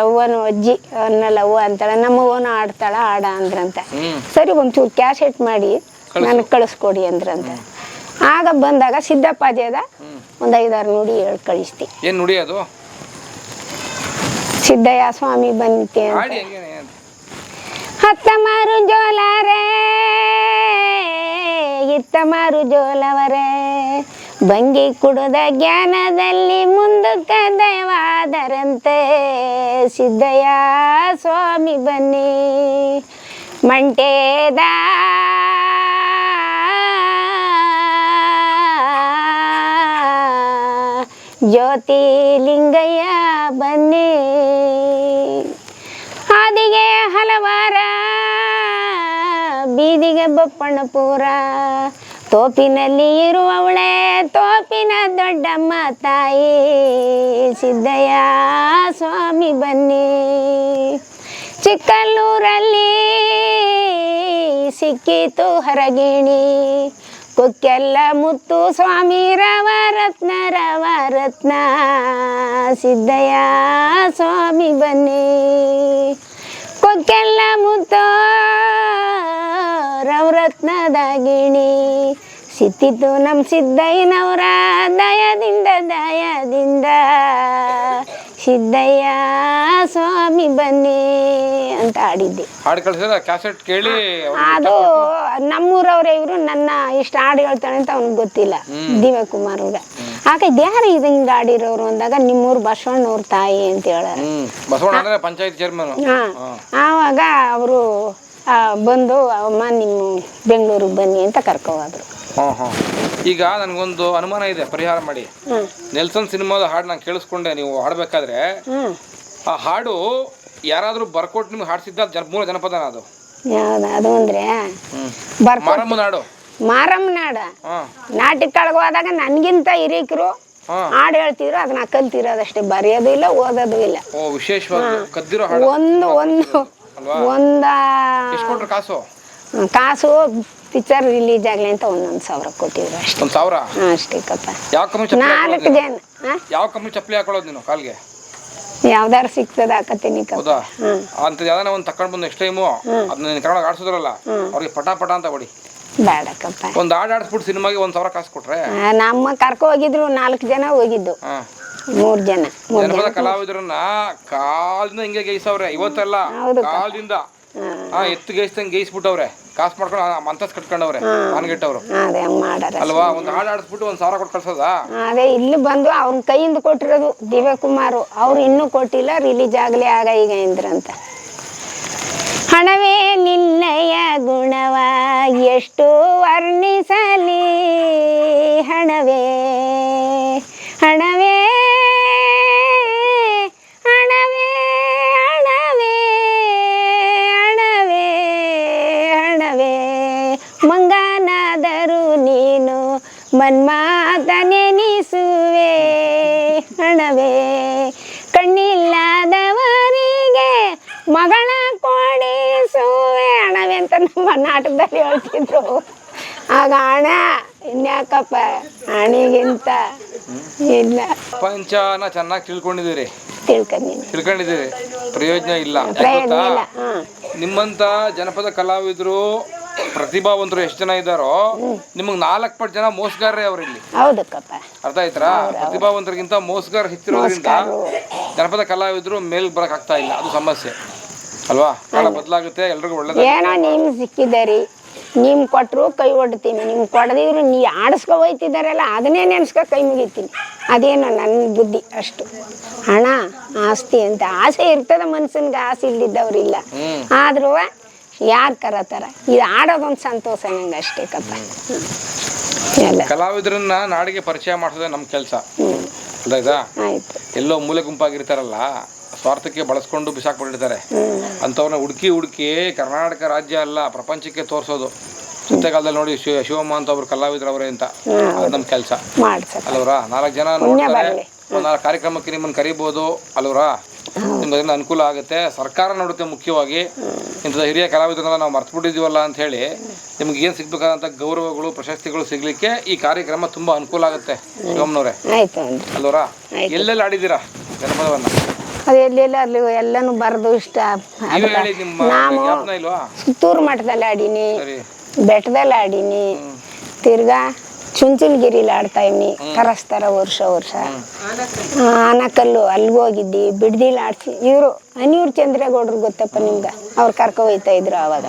ಅವ್ವನು ಅಜ್ಜಿ ಅನ್ನಲ್ಲ ಅವ್ವ ಅಂತಾಳೆ, ನಮ್ಮ ಅವ್ವನು ಆಡ್ತಾಳ ಆಡ ಅಂದ್ರಂತ. ಸರಿ ಒಂಚೂರು ಕ್ಯಾಸೆಟ್ ಮಾಡಿ ನನಗೆ ಕಳಿಸ್ಕೊಡಿ ಅಂದ್ರಂತ. ಆಗ ಬಂದಾಗ ಸಿದ್ದಪ್ಪಾಜಿದ ಒಂದು 5-6 ನುಡಿ ಹೇಳಿ ಕಳಿಸ್ತಿ. ಏನು ನುಡಿ ಅದು? ಸಿದ್ದಯ್ಯ ಸ್ವಾಮಿ ಬಂತೆ ಅಂತ. 10 ಮಾರು ಜೋಲಾರೆ ಇತ್ತ ಮಾರು ಜೋಲವರೇ, ಭಂಗಿ ಕುಡದ ಜ್ಞಾನದಲ್ಲಿ ಮುಂದಕ್ಕೆ ದಯವಾದರಂತೆ. ಸಿದ್ದಯ್ಯ ಸ್ವಾಮಿ ಬನ್ನಿ ಮಂಟೇದ ಜ್ಯೋತಿಲಿಂಗಯ್ಯ ಬನ್ನಿ. ಹಾದಿಗೆ ಹಲವಾರ ಬೀದಿಗೆ ಬಪ್ಪಣ್ಣಪುರ, ತೋಪಿನಲ್ಲಿ ಇರುವವಳೆ ತೋಪಿನ ದೊಡ್ಡಮ್ಮ ತಾಯಿ. ಸಿದ್ದಯ್ಯ ಸ್ವಾಮಿ ಬನ್ನಿ. ಚಿಕ್ಕಲ್ಲೂರಲ್ಲಿ ಸಿಕ್ಕಿತು ಹರಗಿಣಿ, ಕೊಕ್ಕೆಲ್ಲ ಮುತ್ತು ಸ್ವಾಮಿ ರವರತ್ನ ರವರತ್ನ. ಸಿದ್ದಯ್ಯ ಸ್ವಾಮಿ ಬನ್ನಿ. ಕೊಕ್ಕೆಲ್ಲ ಮುತ್ತು ರವರತ್ನದ ಗಿಣಿ, ಸಿತ್ತಿತ್ತು ನಮ್ಮ ಸಿದ್ದಯ್ಯನವರ ದಯದಿಂದ ಸಿದ್ದಯ್ಯ ಸ್ವಾಮಿ ಬನ್ನಿ ಅಂತ ಆಡಿದ್ದೆ. ಹಾಡು ಕಳಿಸಿದ್ರೆ ಕ್ಯಾಸೆಟ್ ಕೇಳಿ ಅದು ನಮ್ಮೂರವ್ರೆ ಇವರು ನನ್ನ ಇಷ್ಟು ಹಾಡು ಹೇಳ್ತಾಳೆ ಅಂತ ಅವ್ನಿಗೆ ಗೊತ್ತಿಲ್ಲ, ದಿವ್ಯಕುಮಾರ್ ಅವ್ರ. ಆಗ ಯಾರು ಇದು ಹಿಂಗೆ ಆಡಿರೋರು ಅಂದಾಗ ನಿಮ್ಮೂರು ಬಸವಣ್ಣವ್ರ ತಾಯಿ ಅಂತ ಹೇಳಾರ. ಬಸವಣ್ಣ ಪಂಚಾಯತ್ ಚೇರ್ಮನ್. ಆವಾಗ ಅವರು ಬಂದು ಅಮ್ಮ ನಿಮ್ಮ ಬೆಂಗಳೂರಿಗೆ ಬನ್ನಿ ಅಂತ ಕರ್ಕೋದ್ರು. ಈಗ ನನಗೊಂದು ಅನುಮಾನ ಇದೆ, ಪರಿಹಾರ ಮಾಡಿ. ನೆಲ್ಸನ್ ಸಿನಿಮಾದ ಹಾಡು ನಾನು ಕೇಳಿಸ್ಕೊಂಡೆ, ನೀವು ಹಾಡ್ಬೇಕಾದ್ರೆ ಆ ಹಾಡು ಯಾರಾದ್ರೂ ಬರ್ಕೊಟ್ಟು ನಿಮ್ಗೆ ಹಾಡ್ಸಿದ್ದ ಮೂಲ ಜನಪದನ ಅದು? ಯಾವ್ದು ಅದು ಅಂದ್ರೆ ಮಾರಮ್ಮನಾಡು. ಮಾರಮ್ಮನಾಡ ನಾಟಕಗಳಿಗೆ ಹೋದಾಗ ನನ್ಗಿಂತ ಹಿರೀಕರು ಹಾಡು ಹೇಳ್ತಿದ್ರು, ಅದನ್ನ ಕಲ್ತಿರೋದಷ್ಟೇ, ಬರೆಯೋದು ಇಲ್ಲ ಓದೋದು ಇಲ್ಲ. ಕಾಸು ಪಿಕ್ಚರ್ ರಿಲೀಸ್ ಆಗ್ಲಿ ಅಂತ 1,000 ಕೊಟ್ಟಿದ್ರು ಅಷ್ಟೇ. 1,000 ಅಷ್ಟೇ ಕಪ್ಪ. 4 ಜನ. ಯಾವ ಕಂಪ್ನಿ ಚಪ್ಪಲಿ ಹಾಕೊಳ್ಳೋದು ನೀನು ಕಾಲ್ಗೆ? ಯಾವ್ದಾರು ಸಿಗ್ತದ ಹಾಕತ್ತೀನಿ. ಹೌದಾ? ಅಂತ ಯಾವ್ದಾನ ಒಂದು ತಕೊಂಡ್ ಬಂದು ನೆಕ್ಸ್ಟ್ ಟೈಮು ಅದನ್ನ ಕನ್ನಡ ಆಡ್ಸಿದ್ರಲ್ಲ ಅವ್ರಿಗೆ ಪಟ ಅಂತ ಬಡಿ. ಬೇಡಕ್ಕಪ್ಪ. ಒಂದು ಹಾಡು ಆಡಿಸ್ಬಿಟ್ಟು ಸಿನಿಮಾಗೆ 1,000 ಕಾಸು ಕೊಟ್ರೆ. ನಮ್ಮ ಕರ್ಕೊ ಹೋಗಿದ್ರು 4 ಜನ ಹೋಗಿದ್ದು. 3 ಜನ ಜನಪದ ಕಲಾವಿದರನ್ನ ಕಾಲದಿಂದ ಹಿಂಗೆ ಗೈಸವ್ರೆ, ಇವತ್ತಲ್ಲ ಕಾಲದಿಂದ ಎತ್ತು ಗೈಸ್ದಂಗೆ ಗೈಸ್ಬಿಟ್ಟವ್ರೆ, ಕಾಸು ಮಾಡ್ಕೊಂಡು ಮಂತಸ್ ಕಟ್ಕೊಂಡವ್ರೆ ಮಾನ್ಗೆಟ್ಟವ್ರು ಅಲ್ವಾ. ಒಂದು ಹಾಡು ಆಡಿಸ್ಬಿಟ್ಟು 1,000 ಕೊಟ್ಟು ಕಳ್ಸೋದಾ? ಅದೇ ಇಲ್ಲಿ ಬಂದು ಅವ್ನ ಕೈಯಿಂದ ಕೊಟ್ಟಿರೋದು ದಿವ್ಯಕುಮಾರ್. ಅವ್ರು ಇನ್ನೂ ಕೊಟ್ಟಿಲ್ಲ, ರಿಲೀಸ್ ಆಗ್ಲಿ ಆಗ ಈಗ ಇಂದ್ರಂತ. ಹಣವೇ ನಿನ್ನಯ ಗುಣವ ಎಷ್ಟು ವರ್ಣಿಸಲಿ, ಹಣವೇ ಹಣವೇ ಹಣವೇ ಹಣವೇ ಹಣವೇ ಹಣವೇ ಮಂಗನಾದರೂ ನೀನು ಮನ್ಮಾತನೆನಿಸುವೆ, ಹಣವೇ ಕಣ್ಣಿಲ್ಲದವರಿಗೆ ಮಗಳ ಕೊಡಿಸುವೆ, ಹಣವೇ ಅಂತ ನಮ್ಮ ನಾಟಕದಲ್ಲಿ ಹೇಳ್ತಿದ್ರು. ಆಗ ಹಣ ಇನ್ಯಾಕಪ್ಪ, ಹಣಿಗಿಂತ ಇಲ್ಲ. ಪ್ರಪಂಚನ ಚೆನ್ನಾಗಿ ತಿಳ್ಕೊಂಡಿದ್ದೀರಿ, ಪ್ರಯೋಜನ ಇಲ್ಲ. ನಿಮ್ಮಂತ ಜನಪದ ಕಲಾವಿದರು ಪ್ರತಿಭಾವಂತರು ಎಷ್ಟು ಜನ ಇದ್ದಾರೋ ನಿಮಗೆ 4 ಪಟ್ಟು ಜನ ಮೋಸಗಾರರೇ ಅವ್ರು ಇಲ್ಲಿ. ಹೌದಕ್ಕಪ್ಪ, ಅರ್ಥ ಆಯ್ತಾ? ಪ್ರತಿಭಾವಂತರಿಗಿಂತ ಮೋಸಗಾರ ಹೆಚ್ಚಿರೋದ್ರಿಂದ ಜನಪದ ಕಲಾವಿದರು ಮೇಲ್ ಬರಕ್ ಆಗ್ತಾ ಇಲ್ಲ, ಅದು ಸಮಸ್ಯೆ ಅಲ್ವಾ? ಕಾಲ ಬದಲಾಗುತ್ತೆ, ಎಲ್ರಿಗೂ ಒಳ್ಳೇದು. ಏನೋ ನಿಮ್ ಸಿಕ್ಕಿದಾರಿ, ನಿಮ್ ಕೊಟ್ಟರು ಕೈ ಹೊಡ್ತೀನಿ, ನಿಮ್ ಕೊಡದಿದ್ರು ನೀ ಆಡಿಸ್ಕೊ ಹೋಯ್ತಿದ್ದಾರಲ್ಲ ಅದನ್ನೇ ನೆನ್ಸ್ಕೊ ಕೈ ಮುಗಿತೀನಿ. ಅದೇನೋ ನನ್ನ ಬುದ್ಧಿ ಅಷ್ಟು. ಹಣ ಆಸ್ತಿ ಅಂತ ಆಸೆ ಇರ್ತದ ಮನ್ಸನ್ಗೆ, ಆಸೆ ಇಲ್ದಿದ್ದವ್ರಿಲ್ಲ. ಆದ್ರೂ ಯಾರು ಕರತಾರ, ಇದು ಆಡೋದೊಂದು ಸಂತೋಷ ನಂಗೆ ಅಷ್ಟೇ ಕಪ್ಪ. ಕಲಾವಿದರನ್ನ ನಾಡಿಗೆ ಪರಿಚಯ ಮಾಡಿಸೋದೇ ನಮ್ಮ ಕೆಲಸ. ಆಯ್ತು. ಎಲ್ಲೋ ಮೂಲೆ ಗುಂಪಾಗಿರ್ತಾರಲ್ಲ, ಸ್ವಾರ್ಥಕ್ಕೆ ಬಳಸ್ಕೊಂಡು ಬಿಸಾಕ್ಬಿಟ್ಟಿರ್ತಾರೆ, ಅಂಥವ್ರನ್ನ ಹುಡುಕಿ ಕರ್ನಾಟಕ ರಾಜ್ಯ ಅಲ್ಲ ಪ್ರಪಂಚಕ್ಕೆ ತೋರಿಸೋದು. ಸತ್ಯಕಾಲದಲ್ಲಿ ನೋಡಿ ಶಿವಮ್ಮ ಅಂತ ಒಬ್ರು ಕಲಾವಿದರವ್ರೆ ಅಂತ, ಅದು ನಮ್ಮ ಕೆಲಸ ಅಲ್ವರಾ? 4 ಜನ ನೋಡ್ತಾರೆ, 4 ಕಾರ್ಯಕ್ರಮಕ್ಕೆ ನಿಮ್ಮನ್ನು ಕರಿಬೋದು ಅಲ್ವರಾ? ನಿಮ್ಗೆ ಅನುಕೂಲ ಆಗುತ್ತೆ. ಸರ್ಕಾರ ನೋಡುತ್ತೆ ಮುಖ್ಯವಾಗಿ, ಇಂಥ ಹಿರಿಯ ಕಲಾವಿದರನ್ನ ನಾವು ಮರ್ತ್ಬಿಟ್ಟಿದೀವಲ್ಲ ಅಂತ ಹೇಳಿ ನಿಮ್ಗೆ ಏನು ಸಿಗ್ಬೇಕಾದಂಥ ಗೌರವಗಳು ಪ್ರಶಸ್ತಿಗಳು ಸಿಗ್ಲಿಕ್ಕೆ ಈ ಕಾರ್ಯಕ್ರಮ ತುಂಬಾ ಅನುಕೂಲ ಆಗುತ್ತೆ. ಶಿವಮ್ಮನವ್ರೆ ಅಲ್ವರಾ? ಎಲ್ಲೆಲ್ಲಿ ಆಡಿದ್ದೀರಾ ಜನಪದವನ್ನ? ಅದೆಲ್ಲೆಲ್ಲ ಅಲ್ಲಿ ಎಲ್ಲಾನು ಬರೆದು ಇಷ್ಟ. ನಾನು ಸುತ್ತೂರು ಮಠದಲ್ಲಿ ಆಡೀನಿ, ಬೆಟ್ಟದಲ್ಲಿ ಆಡೀನಿ, ತಿರ್ಗಾ ಚುಂಚನಗಿರಿಲಿ ಆಡ್ತಾ ಇವ್ನಿ, ಕರೆಸ್ತಾರ ವರ್ಷ ಆನಕಲ್ಲು ಅಲ್ಲಿಗೆ ಹೋಗಿದ್ದಿ, ಬಿಡ್ದಿಲ್ ಆಡ್ಸಿ. ಇವರು ಅನಿಯೂರು ಚಂದ್ರೇಗೌಡ್ರು ಗೊತ್ತಪ್ಪ ನಿಮ್ಗೆ, ಅವ್ರು ಕರ್ಕೊ ಹೋಯ್ತಾ ಇದ್ರು ಅವಾಗ,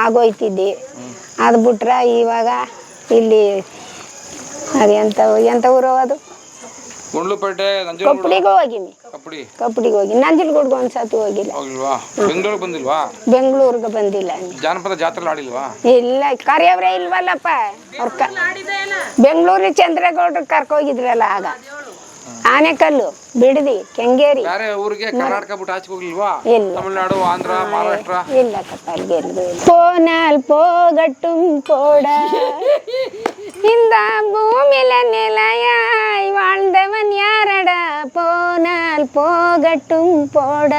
ಆಗೋಯ್ತಿದ್ದಿ. ಅದು ಬಿಟ್ರೆ ಇವಾಗ ಇಲ್ಲಿ ಅದು ಎಂತ ಊರು ಅದು ಕಪ್ಪಡಿಗೆ ಹೋಗಿನಿ, ಕಪ್ಪಡಿಗೆ ಹೋಗಿ ನಂಜನಗೂಡ್ಗೆ ಒಂದ್ಸತಿ ಹೋಗಿಲ್ಲ. ಬೆಂಗಳೂರಿಗೆ ಬಂದಿಲ್ಲ. ಜಾನಪದ ಜಾತ್ರೆ ಆಡಿಲ್ವಾ? ಇಲ್ಲ, ಕರಿಯವ್ರೆ ಇಲ್ವಲ್ಲಪ್ಪ. ಅವ್ರ ಬೆಂಗಳೂರು ಚಂದ್ರೇಗೌಡ್ರು ಕರ್ಕೋಗಿದ್ರಲ್ಲ ಆಗ. ಆನೆಕಲ್ಲು, ಬಿಡದಿ, ಕೆಂಗೇರಿ. ತಮಿಳ್ನಾಡು, ಆಂಧ್ರ, ಮಹಾರಾಷ್ಟ್ರ ಇಲ್ಲ ಕಪ್ಪ, ಅಲ್ಲಿಗೆ போனால் போகட்டும் போட, இந்த பூமியில நிலையாய் வாழ்ந்தவன் யாரடா, போனால் போகட்டும் போட.